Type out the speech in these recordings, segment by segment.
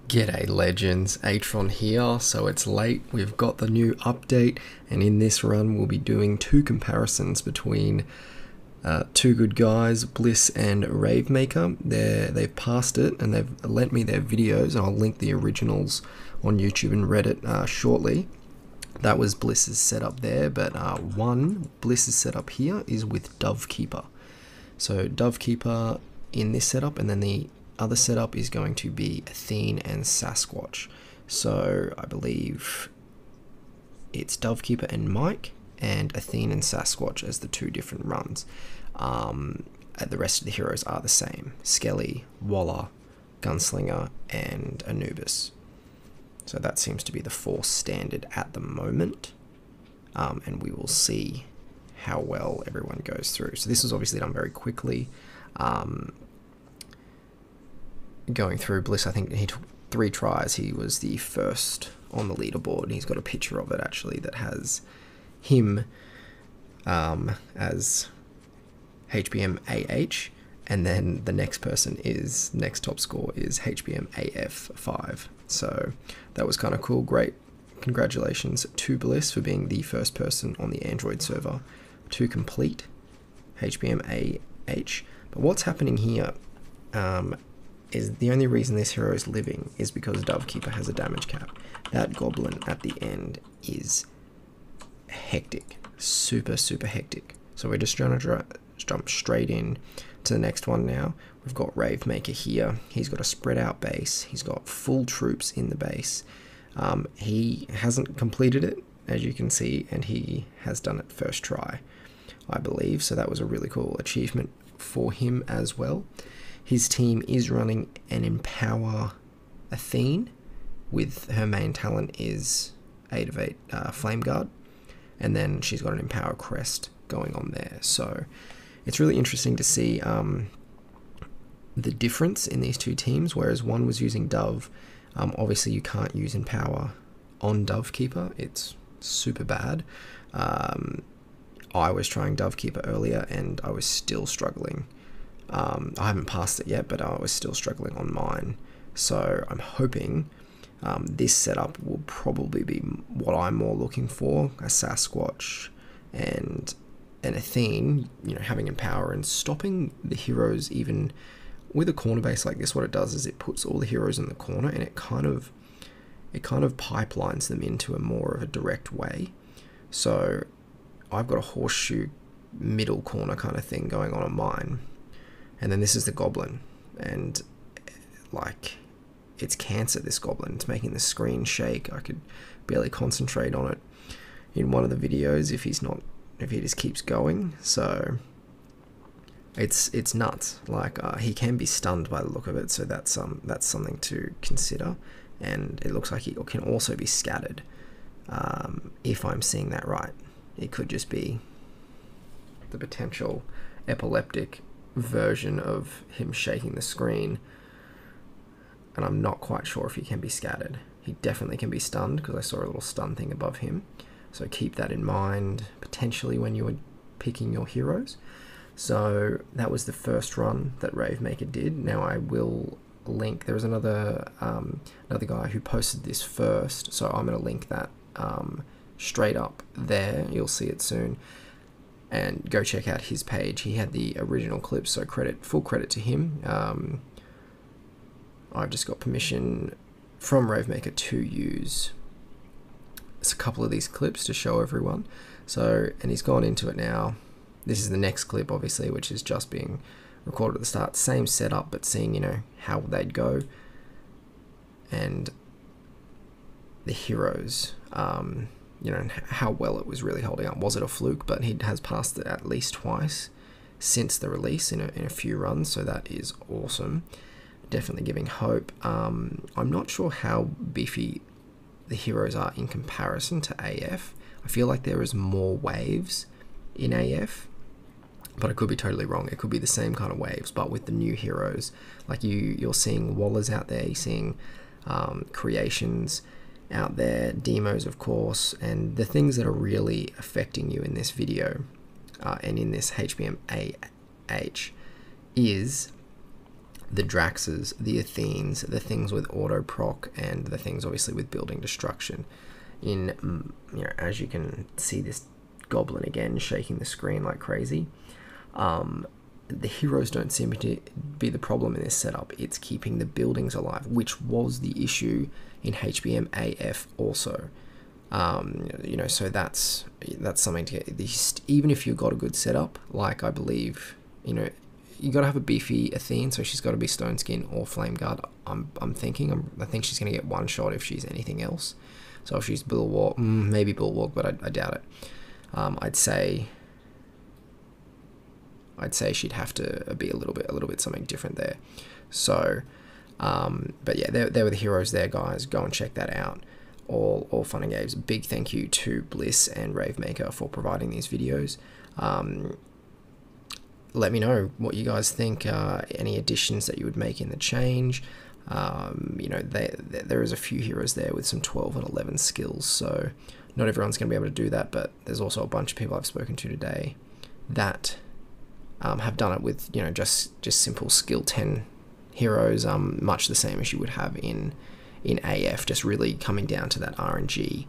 G'day legends, Atron here. So it's late, we've got the new update, and in this run we'll be doing two comparisons between two good guys, Bliss and Ravemaker. They've passed it and they've lent me their videos, and I'll link the originals on YouTube and Reddit shortly. That was Bliss's setup there, but Bliss's setup here is with Dovekeeper. So Dovekeeper in this setup, and then the other setup is going to be Athene and Sasquatch. So I believe it's Dovekeeper and Mike, and Athene and Sasquatch as the two different runs. The rest of the heroes are the same: Skelly, Waller, Gunslinger, and Anubis. So that seems to be the force standard at the moment, and we will see how well everyone goes through. So this was obviously done very quickly. Going through Bliss, I think he took 3 tries. He was the first on the leaderboard. He's got a picture of it actually that has him as HBM AH, and then the next person is, next top score is HBM AF 5. So that was kind of cool. Great. Congratulations to Bliss for being the first person on the Android server to complete HBM AH. But what's happening here is the only reason this hero is living is because Dovekeeper has a damage cap. That goblin at the end is hectic. Super hectic. So we're just trying to jump straight in to the next one now. We've got Ravemaker here. He's got a spread out base. He's got full troops in the base. He hasn't completed it, as you can see, and he has done it first try, I believe. So that was a really cool achievement for him as well. His team is running an Empower Athene, with her main talent is 8 of 8 Flame Guard, and then she's got an Empower Crest going on there. So it's really interesting to see the difference in these two teams. Whereas one was using Dove, obviously you can't use Empower on Dovekeeper, it's super bad. I was trying Dovekeeper earlier and I was still struggling. I haven't passed it yet, but I was still struggling on mine. So I'm hoping this setup will probably be what I'm more looking for: a Sasquatch and an Athene, you know, having Empower and stopping the heroes. Even with a corner base like this, what it does is it puts all the heroes in the corner, and it kind of pipelines them into a more of a direct way. So I've got a horseshoe middle corner kind of thing going on mine. And then this is the goblin, and like, it's cancer, this goblin. It's making the screen shake. I could barely concentrate on it in one of the videos if he just keeps going. So it's nuts. Like, he can be stunned by the look of it, so that's something to consider. And it looks like he can also be scattered, if I'm seeing that right. It could just be the potential epileptic version of him shaking the screen, and I'm not quite sure if he can be scattered. He definitely can be stunned, because I saw a little stun thing above him, so keep that in mind potentially when you are picking your heroes. So that was the first run that Ravemaker did. Now I will link, there was another guy who posted this first, so I'm going to link that straight up there. You'll see it soon, and go check out his page. He had the original clip, so full credit to him. I've just got permission from Ravemaker to use a couple of these clips to show everyone. So, and he's gone into it now. This is the next clip, obviously, which is just being recorded at the start. Same setup, but seeing, you know, how they'd go, and the heroes, you know, how well it was really holding up. Was it a fluke? But he has passed it at least twice since the release in a few runs, so that is awesome. Definitely giving hope. I'm not sure how beefy the heroes are in comparison to AF. I feel like there is more waves in AF, but I could be totally wrong. It could be the same kind of waves, but with the new heroes. Like you're seeing Wallers out there, you're seeing creations out there, demos of course, and the things that are really affecting you in this video and in this HBM AH is the Draxes, the Athenes, the things with auto proc, and the things obviously with building destruction. In, you know, as you can see, this goblin again shaking the screen like crazy. The heroes don't seem to be the problem in this setup. It's keeping the buildings alive, which was the issue in HBM AF also. You know, so that's something to get. Even if you've got a good setup, like I believe, you know, you got to have a beefy Athene, so she's got to be Stone Skin or Flame Guard. I think she's going to get one shot if she's anything else. So if she's Bulwark, maybe Bulwark, but I doubt it. I'd say she'd have to be a little bit something different there. So, but yeah, there were the heroes there, guys. Go and check that out. All fun and games. Big thank you to Bliss and Ravemaker for providing these videos. Let me know what you guys think, any additions that you would make in the change. You know, there is a few heroes there with some 12 and 11 skills, so not everyone's going to be able to do that, but there's also a bunch of people I've spoken to today that have done it with, you know, just simple skill 10 heroes, much the same as you would have in AF, just really coming down to that RNG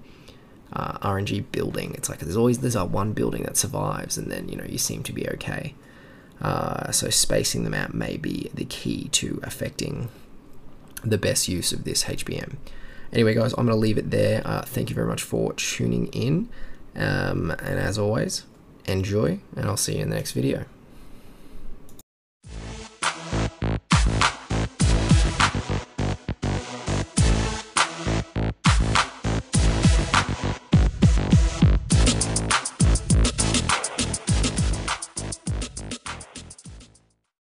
building. It's like there's one building that survives, and then, you know, you seem to be okay. So spacing them out may be the key to affecting the best use of this HBM. Anyway, guys, I'm going to leave it there. Thank you very much for tuning in, and as always, enjoy, and I'll see you in the next video.